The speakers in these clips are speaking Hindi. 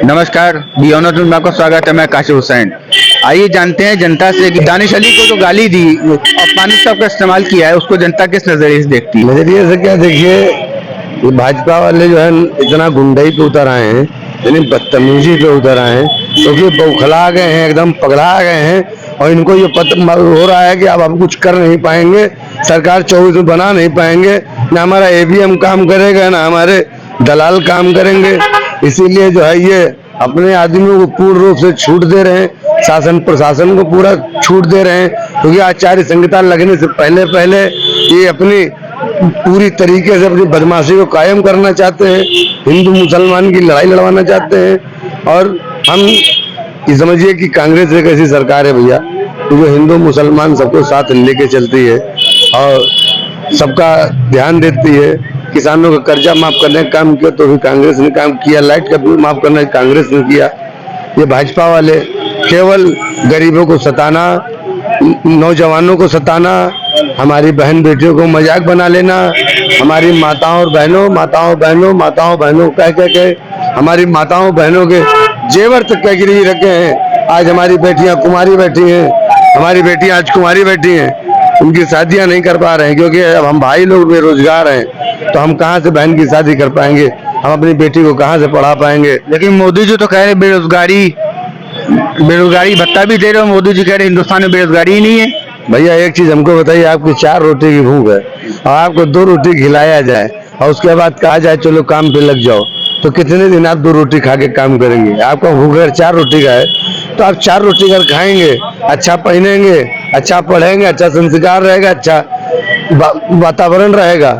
नमस्कार, बियॉन्ड न्यूज़ में आपका स्वागत है। मैं काशिफ हुसैन। आइए जानते हैं जनता से कि दानिश अली को जो गाली दी और पानी शब्द का इस्तेमाल किया है, उसको जनता किस नजरिए से देखती है? नजरिए से क्या, देखिए, ये भाजपा वाले जो है इतना गुंडाई पे उतर आए हैं, यानी बदतमीजी पे उतर आए हैं, क्योंकि बौखला गए हैं, एकदम पगला गए हैं। और इनको ये पता हो रहा है कि अब हम कुछ कर नहीं पाएंगे, सरकार 24 में बना नहीं पाएंगे, ना हमारा एवीएम काम करेगा, ना हमारे दलाल काम करेंगे। इसीलिए जो है ये अपने आदमियों को पूर्ण रूप से छूट दे रहे हैं, शासन प्रशासन को पूरा छूट दे रहे हैं, क्योंकि आचार्य संहिता लगने से पहले पहले ये अपनी पूरी तरीके से अपनी बदमाशी को कायम करना चाहते हैं, हिंदू मुसलमान की लड़ाई लड़वाना चाहते हैं। और हम ये समझिए कि कांग्रेस एक ऐसी सरकार है भैया, जो हिंदू मुसलमान सबको साथ लेके चलती है और सबका ध्यान देती है। किसानों का कर्जा माफ करने का काम किया तो भी कांग्रेस ने काम किया, लाइट का बिल माफ करने का कांग्रेस ने किया। ये भाजपा वाले केवल गरीबों को सताना, नौजवानों को सताना, हमारी बहन बेटियों को मजाक बना लेना, हमारी माताओं बहनों कह के हमारी माताओं बहनों के जेवर तक कह गिरवी रखे हैं। आज हमारी बेटियां कुमारी बैठी हैं, हमारी बेटियां आज कुमारी बैठी हैं, उनकी शादियां नहीं कर पा रहे हैं, क्योंकि अब हम भाई लोग बेरोजगार हैं, तो हम कहाँ से बहन की शादी कर पाएंगे, हम अपनी बेटी को कहाँ से पढ़ा पाएंगे। लेकिन मोदी जी तो कह रहे बेरोजगारी भत्ता भी दे रहे हो, मोदी जी कह रहे हिंदुस्तान में बेरोजगारी ही नहीं है। भैया एक चीज हमको बताइए, आपकी 4 रोटी की भूख है और आपको 2 रोटी खिलाया जाए और उसके बाद कहा जाए चलो काम पे लग जाओ, तो कितने दिन आप 2 रोटी खा के काम करेंगे? आपका भूख अगर 4 रोटी का है तो आप 4 रोटी अगर खाएंगे, अच्छा पहनेंगे, अच्छा पढ़ेंगे, अच्छा संस्कार रहेगा, अच्छा वातावरण रहेगा,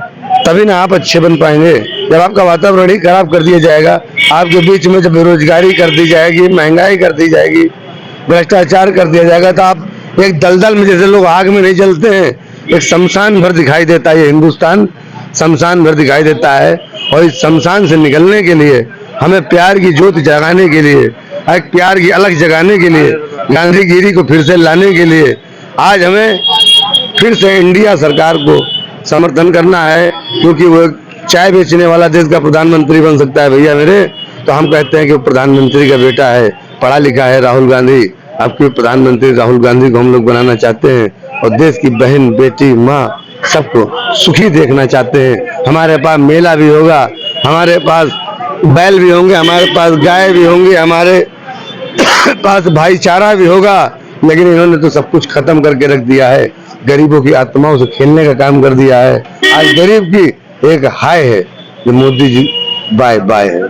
तभी ना आप अच्छे बन पाएंगे। जब आपका वातावरण ही खराब कर दिया जाएगा, आपके बीच में जब बेरोजगारी कर दी जाएगी, महंगाई कर दी जाएगी, भ्रष्टाचार कर दिया जाएगा, तो आप एक दलदल में, जैसे लोग आग में नहीं जलते हैं, एक शमशान भर दिखाई देता है। ये हिंदुस्तान शमशान भर दिखाई देता है। और इस शमशान से निकलने के लिए, हमें प्यार की ज्योति जगाने के लिए, एक प्यार की अलग जगाने के लिए, गांधीगिरी को फिर से लाने के लिए आज हमें फिर से इंडिया सरकार को समर्थन करना है, क्योंकि वो चाय बेचने वाला देश का प्रधानमंत्री बन सकता है भैया मेरे। तो हम कहते हैं कि प्रधानमंत्री का बेटा है, पढ़ा लिखा है, राहुल गांधी। आपके प्रधानमंत्री राहुल गांधी को हम लोग बनाना चाहते हैं और देश की बहन बेटी माँ सबको सुखी देखना चाहते हैं। हमारे पास मेला भी होगा, हमारे पास बैल भी होंगे, हमारे पास गाय भी होंगी, हमारे पास भाईचारा भी होगा, लेकिन इन्होंने तो सब कुछ खत्म करके रख दिया है। गरीबों की आत्माओं से खेलने का काम कर दिया है। आज गरीब की एक हाय है जो मोदी जी बाय बाय है।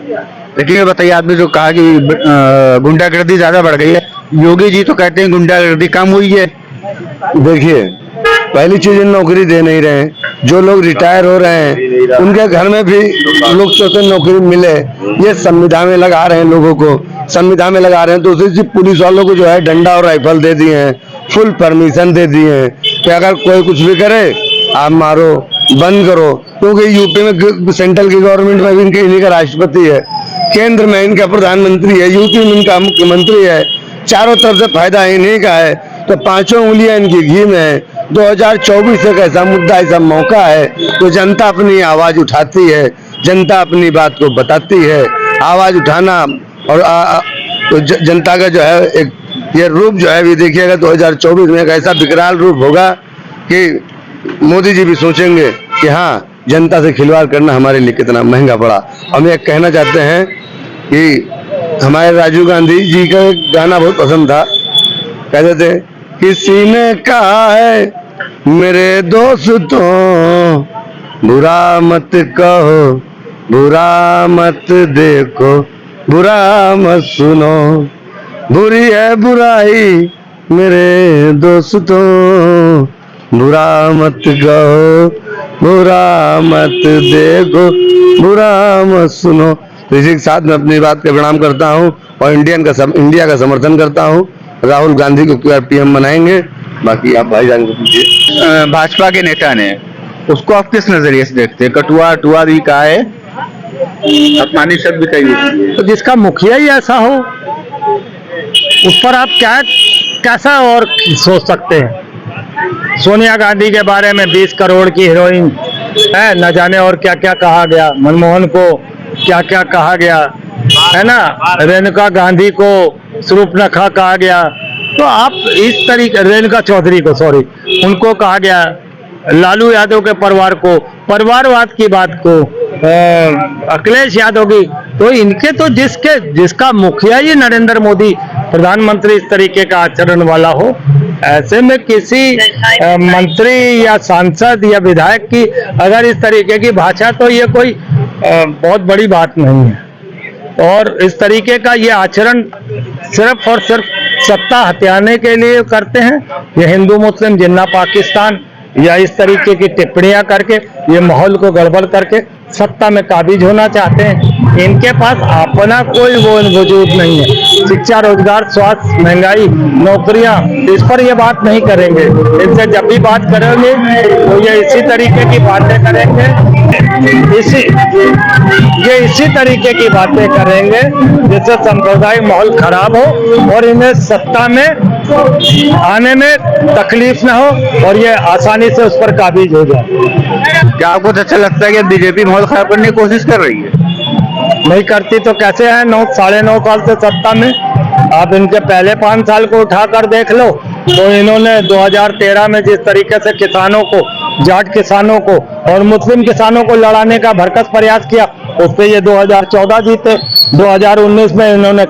लेकिन ये बताइए, आपने जो कहा कि गुंडागर्दी ज्यादा बढ़ गई है, योगी जी तो कहते हैं गुंडागर्दी कम हुई है। देखिए, पहली चीज नौकरी दे नहीं रहे हैं, जो लोग रिटायर हो रहे हैं उनके घर में भी लोग चाहते नौकरी मिले, ये संविधान में लगा रहे हैं, लोगों को संविधान में लगा रहे हैं। तो उसी पुलिस वालों को जो है डंडा और राइफल दे दिए हैं, फुल परमिशन दे दिए हैं कि अगर कोई कुछ भी करे आप मारो, बंद करो। क्योंकि यूपी में सेंट्रल की गवर्नमेंट में भी इन्हीं का राष्ट्रपति है, केंद्र में इनका प्रधानमंत्री है, यूपी में इनका मुख्यमंत्री है, चारों तरफ से फायदा इन्हीं का है। तो 5 उंगलियां इनकी घी में है। 2024 एक ऐसा मुद्दा, ऐसा मौका है तो जनता अपनी आवाज उठाती है, जनता अपनी बात को बताती है। आवाज उठाना और तो जनता का जो है एक ये रूप जो है भी देखिएगा, 2024 में एक ऐसा विकराल रूप होगा कि मोदी जी भी सोचेंगे कि हाँ, जनता से खिलवाड़ करना हमारे लिए कितना महंगा पड़ा। हम ये कहना चाहते हैं कि हमारे राजीव गांधी जी का एक गाना बहुत पसंद था, कहते थे, किसी ने कहा है मेरे दोस्तों, बुरा मत कहो, बुरा मत देखो, बुरा मत सुनो, बुरी है बुराई मेरे दोस्तों, बुरा मत कहो, बुरा मत देखो, बुरा मत सुनो। तो इसी के साथ मैं अपनी बात का प्रणाम करता हूँ और इंडिया का समर्थन करता हूँ। राहुल गांधी को पीएम बनाएंगे। बाकी आप भाईजान को पूछिए। भाजपा के नेता ने उसको आप किस नजरिए से देखते हैं? कटुआ भी कहा है, अपमानी शब्द भी कही। तो जिसका मुखिया ही ऐसा हो, उस पर आप कैसा और सोच सकते हैं? सोनिया गांधी के बारे में 20 करोड़ की हीरोइन है, न जाने और क्या क्या कहा गया, मनमोहन को क्या क्या कहा गया, है ना, रेणुका गांधी को शूर्पणखा कहा गया। तो आप इस तरीके, रेणुका चौधरी को, सॉरी, उनको कहा गया, लालू यादव के परिवार को, परिवारवाद की बात को, अखिलेश यादव की, तो इनके तो जिसका मुखिया ही नरेंद्र मोदी प्रधानमंत्री इस तरीके का आचरण वाला हो, ऐसे में किसी मंत्री या सांसद या विधायक की अगर इस तरीके की भाषा, तो ये कोई बहुत बड़ी बात नहीं है। और इस तरीके का ये आचरण सिर्फ और सिर्फ सत्ता हथियाने के लिए करते हैं। ये हिंदू मुस्लिम जिन्ना पाकिस्तान या इस तरीके की टिप्पणियां करके ये माहौल को गड़बड़ करके सत्ता में काबिज होना चाहते हैं। इनके पास अपना कोई वो वजूद नहीं है। शिक्षा, रोजगार, स्वास्थ्य, महंगाई, नौकरियां, इस पर ये बात नहीं करेंगे। इनसे जब भी बात करेंगे तो ये इसी तरीके की बातें करेंगे, इसी तरीके की बातें करेंगे जिससे सांप्रदायिक माहौल खराब हो और इन्हें सत्ता में आने में तकलीफ न हो और ये आसानी से उस पर काबिज हो जाए। क्या आपको अच्छा लगता है कि बीजेपी माहौल खराब करने की कोशिश कर रही है? नहीं करती तो कैसे है? 9-9.5 साल से सत्ता में। आप इनके पहले 5 साल को उठाकर देख लो तो इन्होंने 2013 में जिस तरीके से किसानों को, जाट किसानों को और मुस्लिम किसानों को लड़ाने का भरकस प्रयास किया, उस पे ये 2014 जीते। 2019 में इन्होंने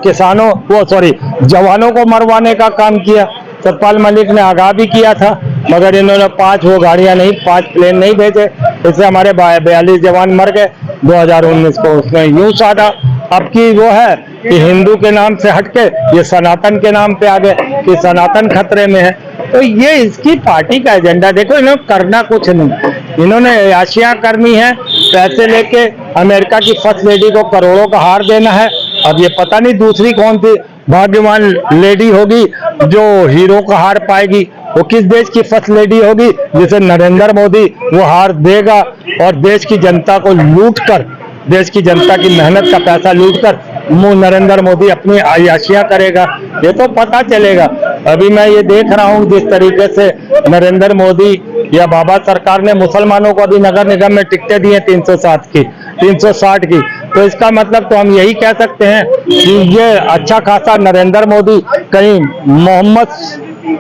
जवानों को मरवाने का काम किया। सतपाल मलिक ने आगाह भी किया था, मगर इन्होंने 5 वो गाड़ियां नहीं, 5 प्लेन नहीं भेजे, इससे हमारे 42 जवान मर गए। 2019 को उसने यूं साधा। अब की वो है कि हिंदू के नाम से हटके ये सनातन के नाम पे आ गए कि सनातन खतरे में है। तो ये इसकी पार्टी का एजेंडा। देखो, इन्होंने करना कुछ नहीं, इन्होंने याशियां करनी है, पैसे लेके अमेरिका की फर्स्ट लेडी को करोड़ों का हार देना है। अब ये पता नहीं दूसरी कौन सी भाग्यवान लेडी होगी जो हीरो का हार पाएगी। वो किस देश की फर्स्ट लेडी होगी जिसे नरेंद्र मोदी वो हार देगा और देश की जनता को लूटकर, देश की जनता की मेहनत का पैसा लूटकर नरेंद्र मोदी अपनी आयाशियां करेगा। ये तो पता चलेगा। अभी मैं ये देख रहा हूँ जिस तरीके से नरेंद्र मोदी या बाबा सरकार ने मुसलमानों को अभी नगर निगम में टिकटें दी हैं 360 की, तो इसका मतलब तो हम यही कह सकते हैं कि ये अच्छा खासा नरेंद्र मोदी कहीं मोहम्मद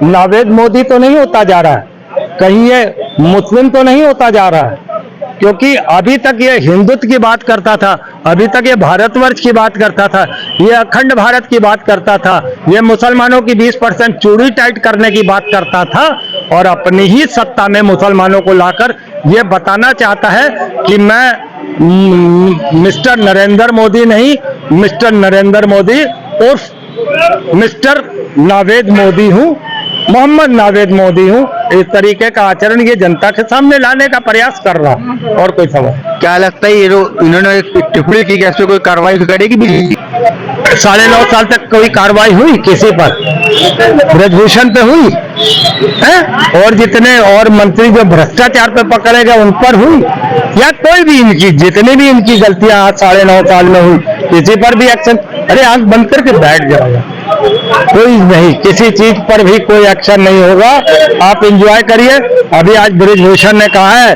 नावेद मोदी तो नहीं होता जा रहा है, कहीं ये मुस्लिम तो नहीं होता जा रहा है। क्योंकि अभी तक ये हिंदुत्व की बात करता था, अभी तक ये भारतवर्ष की बात करता था, ये अखंड भारत की बात करता था, ये मुसलमानों की 20% चूड़ी टाइट करने की बात करता था और अपनी ही सत्ता में मुसलमानों को लाकर ये बताना चाहता है कि मैं मिस्टर नरेंद्र मोदी नहीं, मिस्टर नरेंद्र मोदी उर्फ मिस्टर नावेद मोदी हूँ, मोहम्मद नावेद मोदी हूँ। इस तरीके का आचरण ये जनता के सामने लाने का प्रयास कर रहा। और कोई सवाल? क्या लगता है ये जो इन्होंने एक टिप्पणी की, कैसे कोई कार्रवाई करेगी बीजेपी? 9.5 साल तक कोई कार्रवाई हुई किसी पर? ब्रजभूषण पे हुई है? और जितने और मंत्री जो भ्रष्टाचार पे पकड़े गए उन पर हुई? या कोई भी इनकी जितनी भी इनकी गलतियां 9.5 साल में हुई, किसी पर भी एक्शन? अरे आंख बंद करके बैठ जाओ, कोई नहीं, किसी चीज पर भी कोई एक्शन नहीं होगा। आप एंजॉय करिए। अभी आज ब्रजभूषण ने कहा है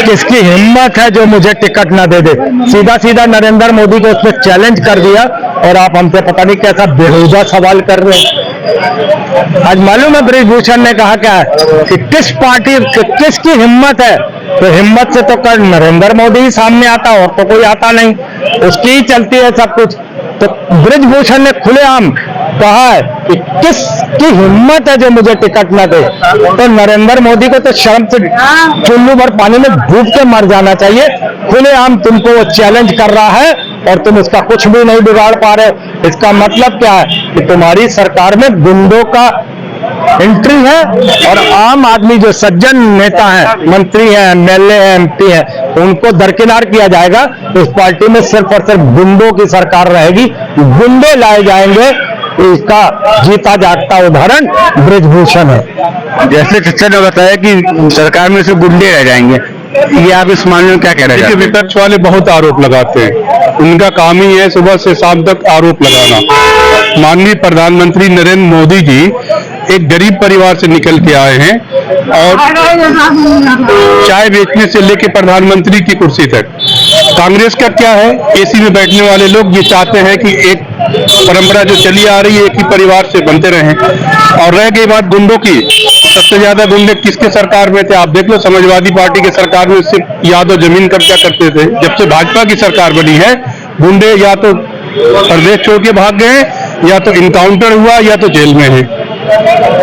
किसकी हिम्मत है जो मुझे टिकट ना दे दे, सीधा सीधा नरेंद्र मोदी को उसने चैलेंज कर दिया और आप हमसे पता नहीं कैसा बेहुदा सवाल कर रहे हैं। आज मालूम है ब्रजभूषण ने कहा क्या है कि किस पार्टी किसकी हिम्मत है, तो हिम्मत से तो कर नरेंद्र मोदी ही सामने आता और तो कोई आता नहीं, उसकी ही चलती है सब कुछ। तो ब्रजभूषण ने खुलेआम कहा है कि किसकी हिम्मत है जो मुझे टिकट न दे। तो नरेंद्र मोदी को तो शर्म से चुल्लू भर पानी में डूब के मर जाना चाहिए। खुलेआम तुमको वो चैलेंज कर रहा है और तुम उसका कुछ भी नहीं बिगाड़ पा रहे। इसका मतलब क्या है कि तुम्हारी सरकार में गुंडों का एंट्री है और आम आदमी जो सज्जन नेता है, मंत्री हैं, एमएलए हैं, एमपी हैं, उनको दरकिनार किया जाएगा। उस पार्टी में सिर्फ और सिर्फ गुंडों की सरकार रहेगी, गुंडे लाए जाएंगे। इसका जीता जागता उदाहरण ब्रजभूषण है। जैसे चर्चा ने बताया कि सरकार में से गुंडे रह जाएंगे, ये आप इस मामले में क्या कह रहे हैं? विपक्ष वाले बहुत आरोप लगाते हैं, उनका काम ही है सुबह से शाम तक आरोप लगाना। माननीय प्रधानमंत्री नरेंद्र मोदी जी एक गरीब परिवार से निकल के आए हैं और चाय बेचने से लेकर प्रधानमंत्री की कुर्सी तक कांग्रेस का क्या है, एसी में बैठने वाले लोग ये चाहते हैं कि एक परंपरा जो चली आ रही है एक ही परिवार से बनते रहें। और रह गई बात गुंडों की, सबसे ज्यादा गुंडे किसके सरकार में थे? आप देख लो, समाजवादी पार्टी के सरकार में सिर्फ यादव जमीन कब्जा करते थे। जब से भाजपा की सरकार बनी है, गुंडे या तो प्रदेश छोड़ के भाग गए, या तो इनकाउंटर हुआ, या तो जेल में है।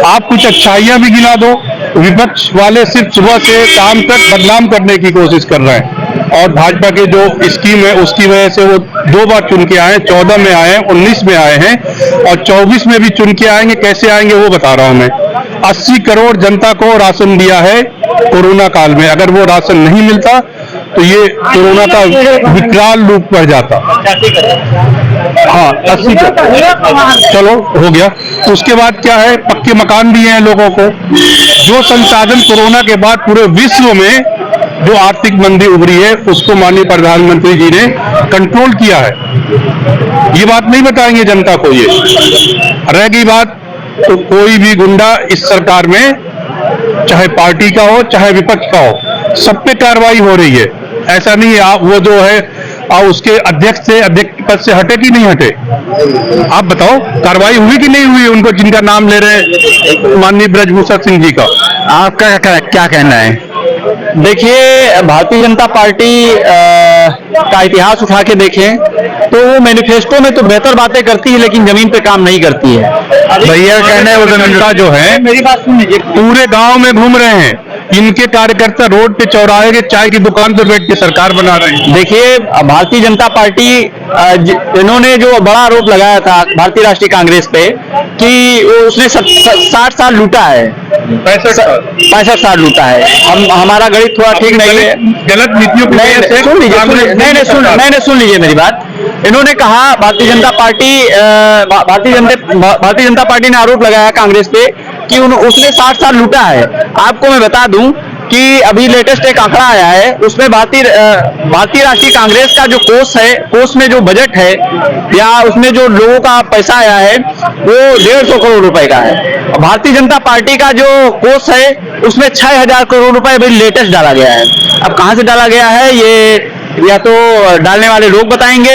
आप कुछ अच्छाइयां भी गिना दो, विपक्ष वाले सिर्फ सुबह से शाम तक बदनाम करने की कोशिश कर रहे हैं। और भाजपा के जो स्कीम है उसकी वजह से वो 2 बार चुन के आए, 14 में आए, 19 में आए हैं, और 24 में भी चुन के आएंगे। कैसे आएंगे वो बता रहा हूं मैं। 80 करोड़ जनता को राशन दिया है कोरोना काल में। अगर वो राशन नहीं मिलता तो ये कोरोना का विकराल रूप बढ़ जाता। हाँ, 80 चलो हो गया। उसके बाद क्या है, पक्के मकान दिए हैं लोगों को। जो संसाधन कोरोना के बाद पूरे विश्व में जो आर्थिक मंदी उभरी है उसको माननीय प्रधानमंत्री जी ने कंट्रोल किया है। ये बात नहीं बताएंगे जनता को। ये रह गई बात, तो कोई भी गुंडा इस सरकार में, चाहे पार्टी का हो चाहे विपक्ष का हो, सब पे कार्रवाई हो रही है। ऐसा नहीं है आप वो जो है उसके अध्यक्ष पद से हटे कि नहीं हटे? आप बताओ, कार्रवाई हुई कि नहीं हुई उनको, जिनका नाम ले रहे हैं माननीय ब्रजभूषण सिंह जी का? आपका क्या कहना है? देखिए, भारतीय जनता पार्टी का इतिहास उठा के देखें तो वो मैनिफेस्टो में तो बेहतर बातें करती है लेकिन जमीन पे काम नहीं करती है। भैया कहना है वो जनता जो है, मेरी बात सुन लीजिए, पूरे गांव में घूम रहे हैं। इनके कार्यकर्ता रोड पे, चौराहे के चाय की दुकान पर बैठ के सरकार बना रहे हैं। देखिए, भारतीय जनता पार्टी इन्होंने जो बड़ा आरोप लगाया था भारतीय राष्ट्रीय कांग्रेस पे कि उसने 60 साल लूटा है, 65 साल लूटा है। हमारा गणित थोड़ा ठीक नहीं है, गलत नीतियों की वजह से। सुन लीजिए मेरी बात। इन्होंने कहा भारतीय जनता पार्टी ने आरोप लगाया कांग्रेस पे कि उसने 60 साल लूटा है। आपको मैं बता दूं कि अभी लेटेस्ट एक आंकड़ा आया है, उसमें भारतीय राष्ट्रीय कांग्रेस का जो कोष है, कोष में जो बजट है या उसमें जो लोगों का पैसा आया है वो 150 करोड़ रुपए का है। भारतीय जनता पार्टी का जो कोष है उसमें 6000 करोड़ रुपए अभी लेटेस्ट डाला गया है। अब कहां से डाला गया है ये या तो डालने वाले लोग बताएंगे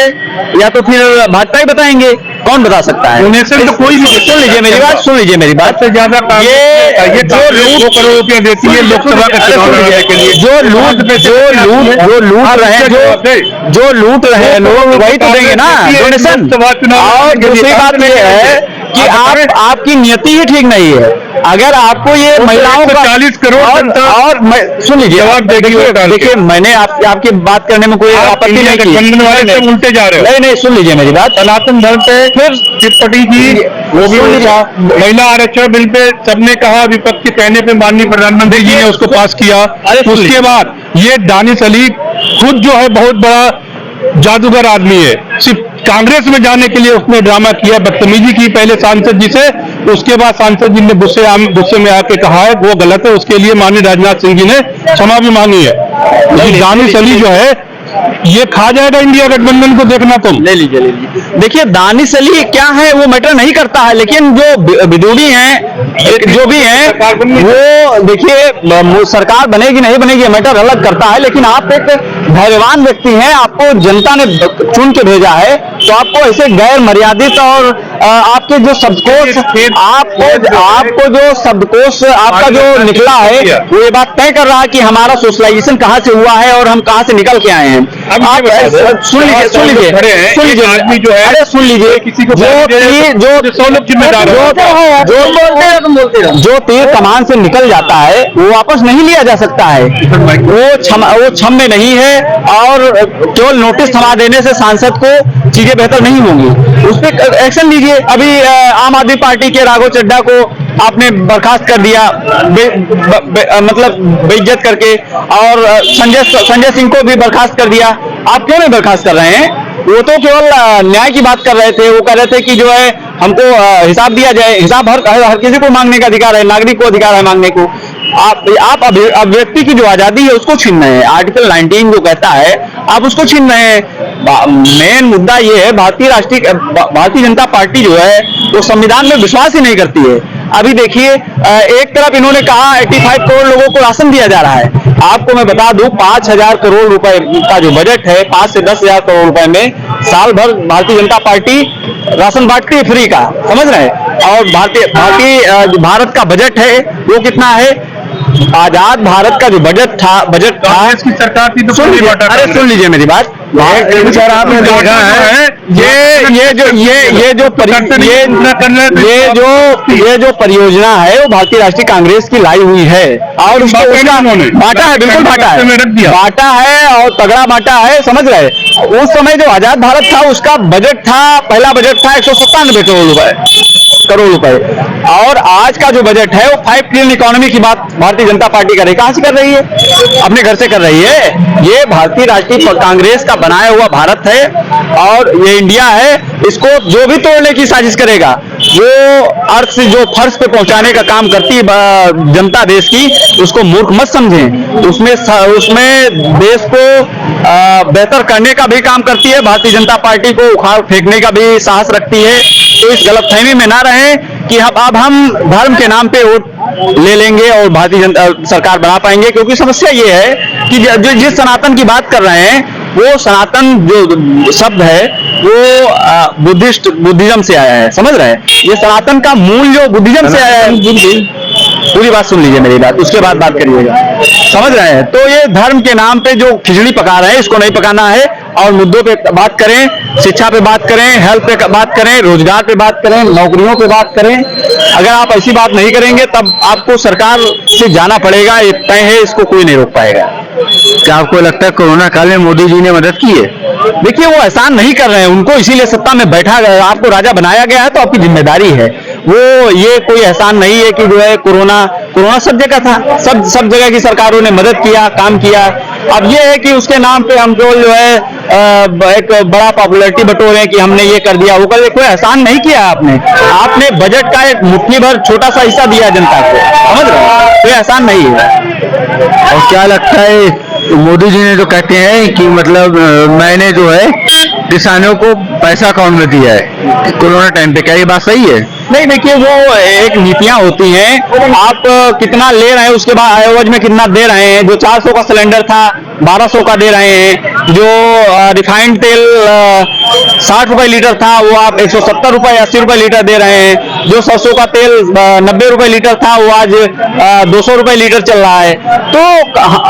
या तो फिर भाजपा ही बताएंगे, कौन बता सकता है? तो कोई नहीं। सुन लीजिए मेरी बात, से ज्यादा ये जो 2 करोड़ रुपया देती है लोकसभा के चुनाव लड़ने के लिए। जो लूट रहे हैं लोग वही तो देंगे ना डोनेशन। और दूसरी बात ये है कि आपकी नियति ही ठीक नहीं है। अगर आपको ये महिलाओं का 40 करोड़ और सुन लीजिए, देखिए मैंने आपकी बात करने में कोई आपत्ति नहीं की, उल्टे जा रहे हो। नहीं, सुन लीजिए मेरी बात। सनातन धर्म पे फिर टिप्पणी की, वो भी महिला आरक्षण बिल पे सबने कहा, विपक्ष के कहने पे माननीय प्रधानमंत्री जी ने उसको पास किया। उसके बाद ये दानिश अली खुद जो है बहुत बड़ा जादूगर आदमी है, सिर्फ कांग्रेस में जाने के लिए उसने ड्रामा किया, बदतमीजी की पहले सांसद जी से, उसके बाद सांसद जी ने गुस्से में आके कहा है वो गलत है, उसके लिए माननीय राजनाथ सिंह जी ने क्षमा भी मांगी है। लेकिन दानिश अली जो है ये खा जाएगा इंडिया गठबंधन को, देखना तुम। ले लीजिए। देखिए, दानिश अली क्या है वो मैटर नहीं करता है, लेकिन जो विदुड़ी हैं जो भी हैं वो देखिए सरकार बनेगी नहीं बनेगी मैटर अलग करता है, लेकिन आप एक धैर्यवान व्यक्ति हैं, आपको जनता ने चुन के भेजा है, तो आपको ऐसे गैर मर्यादित और आपके जो शब्दकोश आपको जो शब्दकोश आपका जो निकला है वो ये बात तय कर रहा है कि हमारा सोशलाइजेशन कहाँ से हुआ है और हम कहाँ से निकल के आए हैं। आप सुन लीजिए आदमी जो है, अरे सुन लीजिए, किसी को जो तीर कमान से निकल जाता है वो वापस नहीं लिया जा सकता है, वो क्षम में नहीं है, और केवल नोटिस थमा देने से सांसद को चीजें बेहतर नहीं होंगी, उस पर एक्शन लीजिए। अभी आम आदमी पार्टी के राघव चड्ढा को आपने बर्खास्त कर दिया, मतलब बेइज्जत करके, और संजय सिंह को भी बर्खास्त कर दिया। आप क्यों नहीं बर्खास्त कर रहे हैं? वो तो केवल न्याय की बात कर रहे थे, वो कह रहे थे कि जो है हमको हिसाब दिया जाए। हिसाब हर किसी को मांगने का अधिकार है, नागरिक को अधिकार है मांगने को। आप अभिव्यक्ति की जो आजादी है उसको छीन रहे हैं। आर्टिकल 19 जो कहता है आप उसको छीन रहे हैं। मेन मुद्दा ये है, भारतीय जनता पार्टी जो है वो संविधान में विश्वास ही नहीं करती है। अभी देखिए, एक तरफ इन्होंने कहा 85 करोड़ लोगों को राशन दिया जा रहा है, आपको मैं बता दूं 5,000 करोड़ रुपए का जो बजट है, 5 से 10,000 करोड़ रुपए में साल भर भारतीय जनता पार्टी राशन बांटती है फ्री का, समझ रहे हैं। और भारत का बजट है वो कितना है, आजाद भारत का जो बजट था कांग्रेस की सरकार थी तो पूरी बांटा। अरे सुन लीजिए मेरी बात, सर आपने देखा है ये जो परियोजना है वो भारतीय राष्ट्रीय कांग्रेस की लाई हुई है और उसका बांटा है, बिल्कुल बांटा है और तगड़ा बांटा है, समझ रहे। उस समय जो आजाद भारत था उसका बजट था, पहला बजट था 197 करोड़ रुपए और आज का जो बजट है वो 5 ट्रिलियन इकोनॉमी की बात भारतीय जनता पार्टी कर रही है। कहां से कर रही है? अपने घर से कर रही है। ये भारतीय राष्ट्रीय कांग्रेस का बनाया हुआ भारत है और ये इंडिया है, इसको जो भी तोड़ने की साजिश करेगा, वो अर्थ से जो फर्श पे पहुंचाने का काम करती है जनता देश की, उसको मूर्ख मत समझें। उसमें देश को बेहतर करने का भी काम करती है, भारतीय जनता पार्टी को उखाड़ फेंकने का भी साहस रखती है। तो इस गलतफहमी में ना रहें कि अब हम धर्म के नाम पे वोट ले लेंगे और भारतीय जनता सरकार बना पाएंगे, क्योंकि समस्या ये है कि जिस सनातन की बात कर रहे हैं वो सनातन जो शब्द है वो बुद्धिज्म से आया है, समझ रहे हैं। ये सनातन का मूल जो बुद्धिज्म से आया है, पूरी बात सुन लीजिए मेरी बात, उसके बाद बात करिएगा, समझ रहे हैं। तो ये धर्म के नाम पे जो खिचड़ी पका रहे हैं, इसको नहीं पकाना है और मुद्दों पे बात करें, शिक्षा पे बात करें, हेल्थ पे बात करें, रोजगार पे बात करें, नौकरियों पे बात करें। अगर आप ऐसी बात नहीं करेंगे तब आपको सरकार से जाना पड़ेगा, ये तय है, इसको कोई नहीं रोक पाएगा। क्या आपको लगता है कोरोना काल में मोदी जी ने मदद की है? देखिए वो एहसान नहीं कर रहे हैं, उनको इसीलिए सत्ता में बैठा गया, आपको राजा बनाया गया है तो आपकी जिम्मेदारी है। वो ये कोई एहसान नहीं है कि जो है कोरोना सब जगह था, सब जगह की सरकारों ने मदद किया, काम किया। अब ये है कि उसके नाम पे हम जो है एक बड़ा पॉपुलैरिटी बटोरे कि हमने ये कर दिया, वो कर दिया। कोई एहसान नहीं किया आपने बजट का एक मुट्ठी भर छोटा सा हिस्सा दिया जनता को, समझ रहे, कोई एहसान नहीं है। और क्या लगता है मोदी जी ने जो कहते हैं कि मतलब मैंने जो है किसानों को पैसा अकाउंट में दिया है कोरोना टाइम पे, क्या ये बात सही है? नहीं, देखिए वो एक नीतियां होती हैं, आप कितना ले रहे हैं उसके बाद एवज में कितना दे रहे हैं। जो 400 का सिलेंडर था 1200 का दे रहे हैं, जो रिफाइंड तेल 60 रुपए लीटर था वो आप 170 रुपए 80 रुपए लीटर दे रहे हैं। जो सरसों का तेल 90 रुपए लीटर था वो आज 200 रुपए लीटर चल रहा है। तो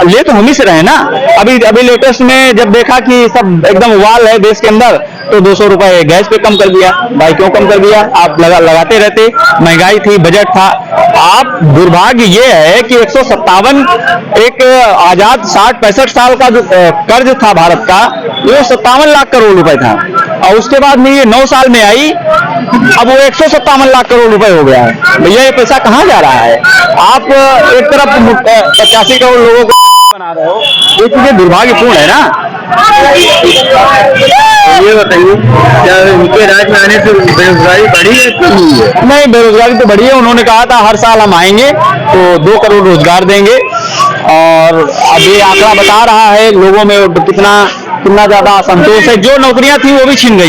ले तो हम ही से रहे ना। अभी लेटेस्ट में जब देखा कि सब एकदम उबाल है देश के अंदर, तो 200 रुपए गैस पे कम कर दिया। भाई क्यों कम कर दिया? आप लगाते रहते, महंगाई थी, बजट था। आप दुर्भाग्य ये है कि 157 एक आजाद 60-65 साल का जो कर्ज था भारत का, वो 57 लाख करोड़ रुपए था और उसके बाद में ये 9 साल में आई, अब वो 157 लाख करोड़ रुपए हो गया है। भैया ये पैसा कहाँ जा रहा है? आप एक तरफ 85 करोड़ लोगों को बना रहे हो, ये चीजें दुर्भाग्यपूर्ण है ना। ये बताइए क्या उनके राज में आने से बेरोजगारी बढ़ी है कि नहीं है? नहीं, बेरोजगारी तो बढ़ी है। उन्होंने कहा था हर साल हम आएंगे तो 2 करोड़ रोजगार देंगे और अब ये आंकड़ा बता रहा है लोगों में कितना ज्यादा असंतोष है। जो नौकरियां थी वो भी छिन गई।